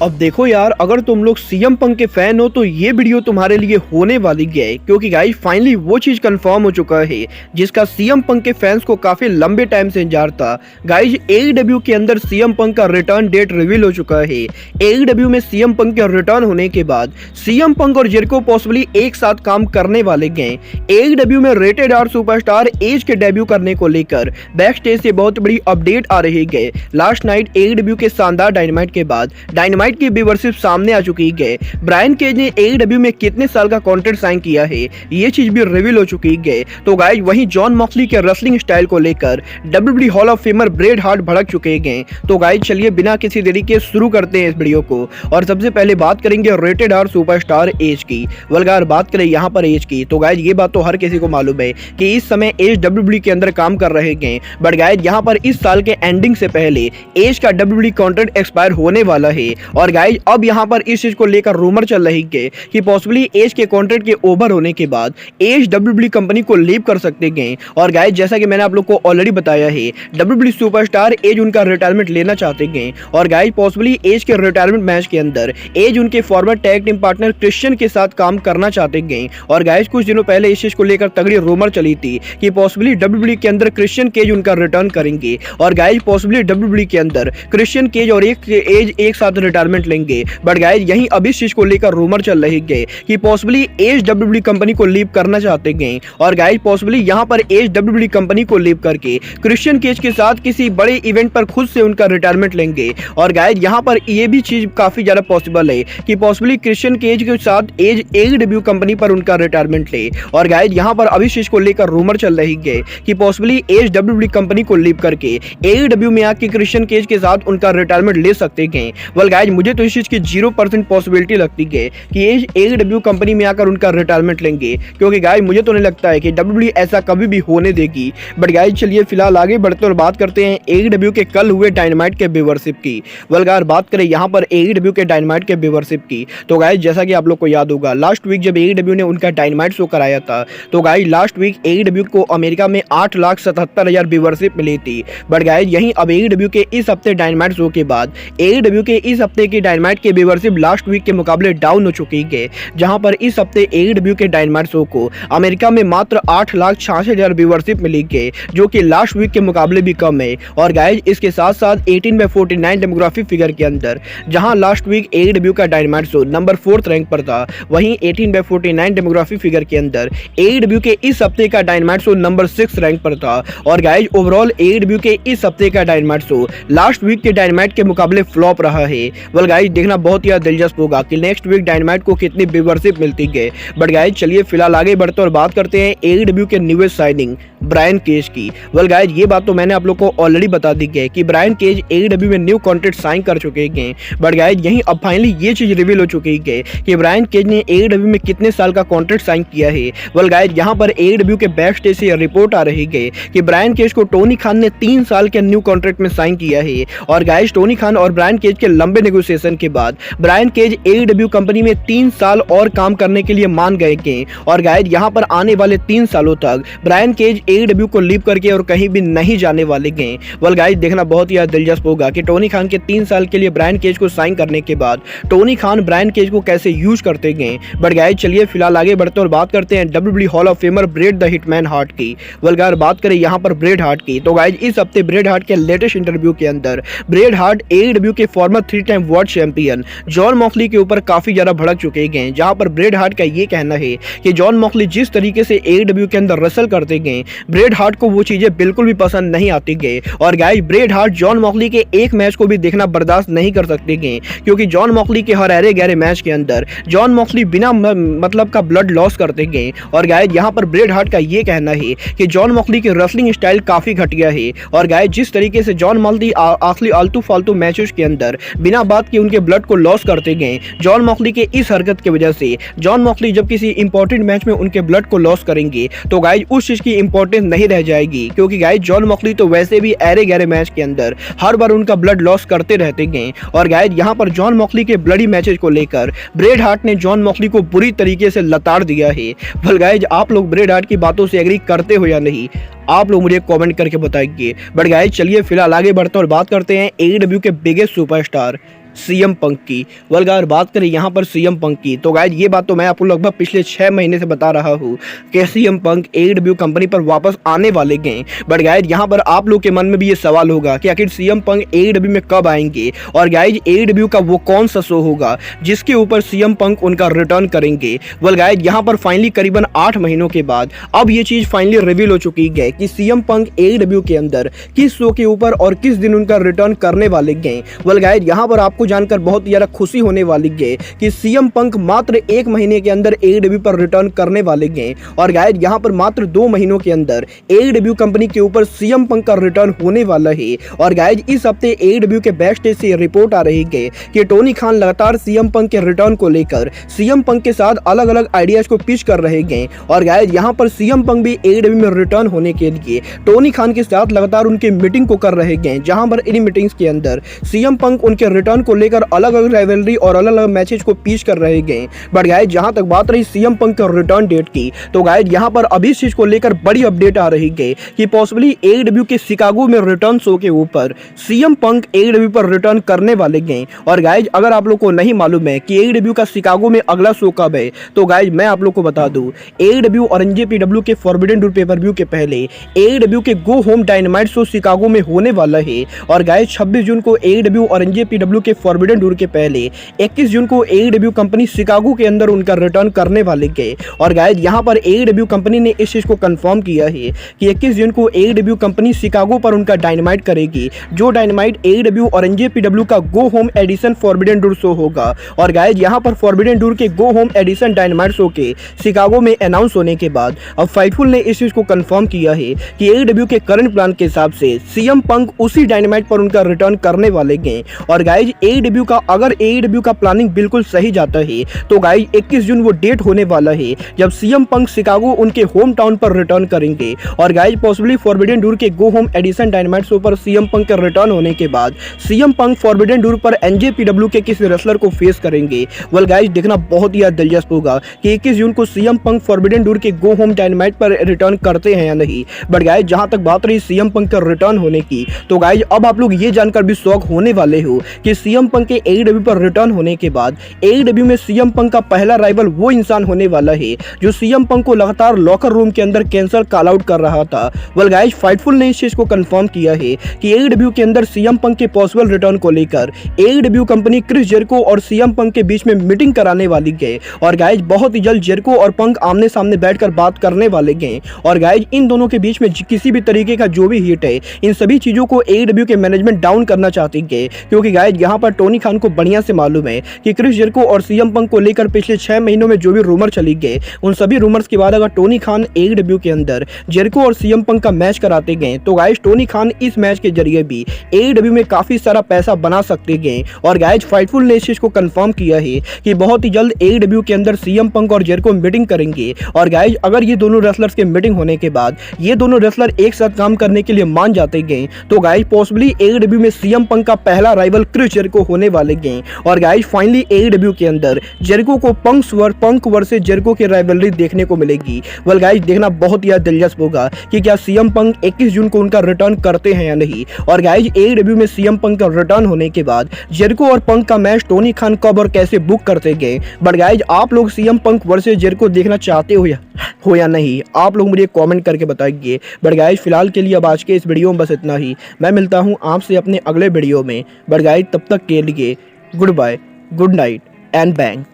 अब देखो यार, अगर तुम लोग सीएम पंक के फैन हो तो ये वीडियो तुम्हारे लिए होने वाली है, क्योंकि गाइस फाइनली वो चीज कंफर्म हो चुका है जिसका सीएम पंक के फैंस को काफी लंबे टाइम से इंतजार था। गाइस एईडब्ल्यू के अंदर सीएम पंक का रिटर्न डेट रिवील हो चुका है। एईडब्ल्यू में सीएम पंक के रिटर्न होने के बाद सीएम पंक और जेरिको पॉसिबली एक साथ काम करने वाले हैं। एईडब्ल्यू में रेटेड आर सुपरस्टार एज के डेब्यू करने को लेकर बैक स्टेज से बहुत बड़ी अपडेट आ रही है। लास्ट नाइट एईडब्ल्यू के शानदार डायनामाइट के बाद डायनामाइट की व्यूअरशिप सामने आ चुकी है। ब्रायन केज ने एईडब्ल्यू में कितने साल का कॉन्ट्रैक्ट साइन किया है ये चीज भी रिवील हो चुकी है। तो गाइस वहीं जॉन मॉक्सली के रेसलिंग स्टाइल को लेकर WWE hall of famer Bret Hart भड़क चुके हैं। तो गाइस चलिए बिना किसी देरी के शुरू करते हैं इस वीडियो को। और सबसे पहले बात करेंगे रेटेड आर सुपरस्टार एज की। वल्गार बात करें यहाँ पर एज की, तो गाइस ये बात तो हर किसी को मालूम है कि इस समय एज डब्ल्यूडब्ल्यूई के अंदर काम कर रहे हैं। बट गाइस यहाँ पर इस साल के एंडिंग से पहले एज का डब्ल्यूडब्ल्यूई कॉन्ट्रैक्ट एक्सपायर होने वाला है। और गाइस अब यहाँ पर इस चीज को लेकर रूमर चल रही है कि पॉसिबली एज के कॉन्ट्रैक्ट के ओवर होने के बाद एज डब्ल्यूडब्ल्यूई कंपनी को लीव कर सकते हैं। और गाइस जैसा कि मैंने आप लोग को ऑलरेडी बताया है, डब्ल्यूडब्ल्यूई सुपरस्टार एज उनका रिटायरमेंट लेना चाहते हैं। और गाइस पॉसिबली एज के रिटायरमेंट मैच के अंदर एज उनके farmer tag team partner Christian के साथ काम करना चाहते हैं। और गाइस कुछ दिनों पहले इस चीज को लेकर तगड़ी रूमर चली थी कि पॉसिबली डब्ल्यूडब्ल्यूई के अंदर क्रिश्चियन केज उनका रिटर्न करेंगे। और गाइस पॉसिबली डब्ल्यूडब्ल्यूई के अंदर क्रिश्चियन केज और एज एक साथ रिटायरमेंट लेंगे। बट गाइस यहीं अब इस चीज को लेकर रूमर चल रही है कि पॉसिबली एज डब्ल्यूडब्ल्यूई कंपनी को लीव करना चाहते हैं। और गाइस पॉसिबली यहां पर एज डब्ल्यूडब्ल्यूई कंपनी को लीव करके क्रिश्चियन केज के साथ किसी बड़े इवेंट पर खुद से उनका रिटायरमेंट लेंगे। और गाइस यहां पर ये भी चीज काफी ज्यादा पॉसिबल है कि पॉसिबली क्रिश्चियन केज के साथ एज एईडब्ल्यू कंपनी पर उनका रिटायरमेंट ले। और गाइस यहां पर अभी इस चीज को लेकर रूमर चल रही है कि पॉसिबली एज डब्ल्यूडब्ल्यूई कंपनी को लीव करके एईडब्ल्यू में आके क्रिश्चियन केज के साथ उनका रिटायरमेंट ले सकते हैं। वेल गाइस मुझे तो इस चीज की 0% पॉसिबिलिटी लगती है कि एज एईडब्ल्यू कंपनी में आकर उनका रिटायरमेंट लेंगे, क्योंकि गाइस मुझे तो नहीं लगता है कि डब्ल्यूडब्ल्यूई ऐसा कभी भी होने देगी। बट गाइस चलिए फिलहाल आगे बढ़ते और बात करते हैं एईडब्ल्यू के कल हुए डायनामाइट के व्यूअरशिप की। वल्गार बात करें यहाँ पर एईडब्ल्यू के डायनामाइट के व्यूअरशिप की, तो गाइस जैसा कि आप लोग को याद होगा लास्ट वीक जब एईडब्ल्यू ने उनका डायनामाइट शो कराया था, तो गाइस लास्ट वीक एईडब्ल्यू को अमेरिका में 8,77,000 व्यूअरशिप मिली थी। बट गाइस यहीं अब एईडब्ल्यू के इस हफ्ते डायनामाइट शो के बाद एईडब्ल्यू के इस हफ्ते की डायनामाइट के व्यूअरशिप लास्ट वीक के मुकाबले डाउन हो चुकी है, जहां पर इस हफ्ते एईडब्ल्यू के डायनामाइट शो को अमेरिका में मात्र 8,66,000 व्यूअरशिप मिली है, जो कि लास्ट वीक के मुकाबले भी कम है। और गाइस इसके साथ साथ 18/49 डेमोग्राफिक फिगर के अंदर जहां लास्ट वीक एईडब्ल्यू का dynamite show number 4th rank पर था, वहीं 18/49 डेमोग्राफिक फिगर के अंदर एईडब्ल्यू के इस हफ्ते का डायनामाइट शो नंबर 6 रैंक पर था। और गाइस ओवरऑल एईडब्ल्यू के इस हफ्ते का डायनामाइट शो लास्ट वीक के डायनामाइट के मुकाबले फ्लॉप रहा है। वेल गाइस देखना बहुत ही दिलचस्प होगा कि नेक्स्ट वीक डायनामाइट को कितनी व्यूअरशिप मिलती है। बट गाइस चलिए फिलहाल आगे बढ़ते और बात करते हैं एईडब्ल्यू के न्यूएस्ट साइनिंग ब्रायन केज की। वेल गाइस ये बात तो मैंने आप लोग को ऑलरेडी बता दी है कि ब्रायन केज एईडब्ल्यू में न्यू कॉन्ट्रैक्ट साइन कर चुके हैं। बट गाइस यहीं अब फाइनली ये चीज रिवील हो चुकी है कि ब्रायन केज ने एईडब्ल्यू में कितने साल का कॉन्ट्रैक्ट साइन किया है। वेल गाइस यहाँ पर एईडब्ल्यू के बैक स्टेज से रिपोर्ट आ रही है कि ब्रायन केज को टोनी खान ने 3 साल के न्यू कॉन्ट्रैक्ट में साइन किया है। और गाइस टोनी खान और ब्रायन केज के लंबे नेगोशिएशन के बाद ब्रायन केज एईडब्ल्यू कंपनी में 3 साल और काम करने के लिए मान गए हैं। और गाइस यहाँ पर आने वाले 3 सालों तक ब्रायन केज एईडब्ल्यू को लीव करके और कहीं भी नहीं जाने वाले हैं। वेल गाइस देखना बहुत ही दिलचस्प होगा कि टोनी खान के 3 साल के लिए ब्रायन केज को साइन करने के बाद टोनी खान ब्रायन केज को कैसे यूज करते हैं। बट गाइस चलिए फिलहाल आगे बढ़ते और बात करते हैं WWE hall of famer bread the hitman heart की। वेल गाइस बात करें यहाँ पर ब्रेट हार्ट की, तो गाइस इस हफ्ते ब्रेट हार्ट के लेटेस्ट इंटरव्यू के अंदर ब्रेट हार्ट एईडब्ल्यू के farmer 3 time world champion John Moxley के ऊपर काफी ज्यादा भड़क चुके हैं। जहां पर ब्रेट हार्ट का ये कहना है कि जॉन मॉक्सली जिस तरीके से एईडब्ल्यू के अंदर रसल करते गए, ब्रेट हार्ट को वो चीजें बिल्कुल भी पसंद नहीं आती गए। और guys Bret Hart John Moxley के एक मैच को भी देखना बर्दाश्त नहीं कर सकते गए, क्योंकि जॉन मॉक्सली के हर अरे गहरे मैच के अंदर जॉन मॉक्सली बिना मतलब का ब्लड लॉस करते गए। और गाइस यहाँ पर ब्रेट हार्ट का ये कहना है कि जॉन मॉक्सली की रेसलिंग स्टाइल काफी घटिया है। और गाइस जिस तरीके से जॉन मॉक्सली आखिरी आलतू फालतू मैचेस के अंदर बिना बात के उनके ब्लड को लॉस करते गए, जॉन मॉक्सली के इस हरकत की वजह से जॉन मॉक्सली जब किसी इंपॉर्टेंट मैच में उनके ब्लड को लॉस करेंगे तो गाइस उस चीज की इंपॉर्टेंस नहीं रह जाएगी, क्योंकि गाइस जॉन मॉक्सली तो वैसे भी अरे गहरे मैच के अंदर हर बार उनका ब्लड लॉस करते रहते गए। और गाइस यहाँ पर जॉन मॉक्सली के ब्लडी मैचेस को लेकर ब्रेट हार्ट ने जॉन मॉक्सली को बुरी तरीके से लताड़ दिया है। गाइस आप लोग ब्रेट हार्ट की बातों से एग्री करते हो या नहीं, आप लोग मुझे कमेंट करके बताइए। बट गाइस चलिए फिलहाल आगे बढ़ते हैं और बात करते हैं एडब्ल्यू के बिगेस्ट सुपरस्टार सीएम पंक की। वेल गाइस बात करें यहाँ पर सीएम पंक की, तो गाइस ये बात तो मैं आपको लगभग पिछले 6 महीने से बता रहा हूँ कि सीएम पंक एडब्ल्यू कंपनी पर वापस आने वाले हैं। बट गाइस यहाँ पर आप लोग के मन में भी ये सवाल होगा कि आखिर सीएम पंक एडब्ल्यू में कब आएंगे और गाइस एडब्ल्यू का वो कौन सा शो होगा जिसके ऊपर सीएम पंक उनका रिटर्न करेंगे। वेल गाइस यहाँ पर फाइनली करीबन 8 महीनों के बाद अब ये चीज फाइनली रिवील हो चुकी है कि सीएम पंक एडब्ल्यू के अंदर किस शो के ऊपर और किस दिन उनका रिटर्न करने वाले हैं। वेल गाइस यहाँ पर आपको जानकर बहुत ज्यादा खुशी होने वाली है कि सीएम पंक मात्र 1 महीने के अंदर एडब्ल्यू पर रिटर्न करने वाले हैं और गाइस यहां पर मात्र 2 महीनों के अंदर एडब्ल्यू कंपनी के ऊपर सीएम पंक का रिटर्न होने वाला है। और गाइस इस हफ्ते एडब्ल्यू के बैक से रिपोर्ट आ रही है कि टोनी खान लगातार सीएम पंक के रिटर्न को लेकर सीएम पंक के साथ अलग अलग आइडियाज को पिच कर रहे हैं और गाइस यहां पर सीएम पंक भी एडब्ल्यू में रिटर्न होने के लिए टोनी खान के साथ लगातार उनकी मीटिंग को कर रहे हैं, जहां पर इन मीटिंग्स के अंदर सीएम पंक उनके रिटर्न को लेकर अलग अलग राइवलरी और अलग अलग मैचेस को पिच कर रहे हैं। बट गाइस जहां तक बात रही सीएम पंक के रिटर्न डेट की, तो गाइस यहां पर अभी इस चीज को लेकर बड़ी अपडेट आ रही है कि पॉसिबली एडब्ल्यू के शिकागो में रिटर्न शो के ऊपर सीएम पंक एडब्ल्यू पर रिटर्न करने वाले हैं। और गाइस अगर आप लोग को नहीं मालूम है कि एडब्ल्यू का शिकागो में अगला शो कब है, तो गाइस मैं आप लोग को बता दूं एडब्ल्यू और एनजेपीडब्ल्यू के फॉरबिडन डोर पेपर व्यू के पहले एडब्ल्यू के go home dynamite show Chicago में होने वाला है। और गाइस 26 जून को एडब्ल्यू और एनजेपीडब्ल्यू के फॉरबिडन डोर के पहले 21 जून को एडब्ल्यू कंपनी शिकागो के अंदर उनका रिटर्न करने वाले हैं। और गाइस यहां पर एडब्ल्यू कंपनी ने इस चीज को कंफर्म किया है कि 21 जून को एडब्ल्यू कंपनी शिकागो पर उनका डायनामाइट करेगी, जो डायनामाइट एडब्ल्यू और एनजेपीडब्ल्यू का go home edition Forbidden Door show होगा। और गाइस यहां पर फॉरबिडन डोर के go home edition Dynamite show के शिकागो में अनाउंस होने के बाद अब फाइटफुल ने इस चीज को कंफर्म किया है कि एडब्ल्यू के करंट प्लान के हिसाब से सीएम पंक उसी डायनामाइट पर उनका रिटर्न करने वाले हैं। और गाइस एडब्ल्यू का अगर एडब्ल्यू का प्लानिंग बिल्कुल सही जाता है तो गाइस 21 जून वो डेट होने वाला है जब सीएम पंक शिकागो उनके होम टाउन पर रिटर्न करेंगे। और गाइस पॉसिबली फॉरबिडन डोर के go home edition Dynamite show पर सीएम पंक के रिटर्न होने के बाद सीएम पंक फॉरबिडन डोर पर एनजेपीडब्ल्यू के किसी रेसलर को फेस करेंगे। वेल गाइस देखना बहुत ही दिलचस्प होगा कि 21 जून को सीएम पंक फॉरबिडन डोर के गो होम डायनामाइट पर रिटर्न करते हैं या नहीं। बट गाइस जहां तक बात रही सीएम पंक का रिटर्न होने की, तो गाइस अब आप लोग ये जानकर भी शॉक होने वाले हो कि सीएम पंक के एडब्ल्यू पर रिटर्न होने के बाद एडब्ल्यू में सीएम पंक का पहला राइवल वो इंसान होने वाला है जो सीएम पंक को लगातार लॉकर रूम के अंदर कैंसल कॉल आउट कर रहा था। वेल गाइस फाइटफुल ने इस चीज को कंफर्म किया है कि एडब्ल्यू के अंदर सीएम पंक के पॉसिबल रिटर्न को लेकर एडब्ल्यू कंपनी क्रिस जेरिको और सीएम पंक के बीच में मीटिंग कराने वाली है। और गाइस बहुत ही जल्द जेरिको और पंक आमने सामने बैठकर बात करने वाले हैं। और गाइस इन दोनों के बीच में किसी भी तरीके का जो भी हिट है, इन सभी चीजों को एडब्ल्यू के मैनेजमेंट डाउन करना चाहती है, क्योंकि गाइस यहाँ पर टोनी खान को बढ़िया से मालूम है कि क्रिस जेरिको और सीएम पंक को लेकर पिछले 6 महीनों में जो भी रूमर चली गए, उन सभी रूमर्स के बाद अगर टोनी खान एडब्ल्यू के अंदर जेरिको और सीएम पंक का मैच कराते गए, तो गाइस टोनी खान इस मैच के जरिए भी एडब्ल्यू में काफी सारा पैसा बना सकते गए। और गाइस फाइटफुल ने इस चीज को कंफर्म किया है कि बहुत ही जल्द एडब्ल्यू के अंदर सीएम पंक और जेरिको मीटिंग करेंगे। और गाइस अगर ये दोनों रेसलर्स के मीटिंग होने के बाद ये दोनों रेसलर एक साथ काम करने के लिए मान जाते गए, तो गाइस पॉसिबली एडब्ल्यू में सीएम पंक का पहला राइवल क्रिस जेरिको होने वाले गए। और गाइस फाइनली एडब्ल्यू के अंदर जेरिको को पंक वर्सेस जेरिको की राइवलरी देखने को मिलेगी। वेल गाइस देखना बहुत ही दिलचस्प होगा कि क्या सीएम पंक 21 जून को उनका रिटर्न करते हैं या नहीं। और गाइस एडब्ल्यू में सीएम पंक का रिटर्न होने के बाद जेरिको और पंक का मैच टोनी खान कब और कैसे बुक करते गए। बट गाइस आप लोग सीएम पंक वर्सेस जेरिको देखना चाहते हो या नहीं, आप लोग मुझे कमेंट करके बताइए। बट गाइस फिलहाल के लिए अब आज के इस वीडियो में बस इतना ही। मैं मिलता हूं आपसे अपने अगले वीडियो में। बट गाइस तब तक के लिए goodbye, good night and bang.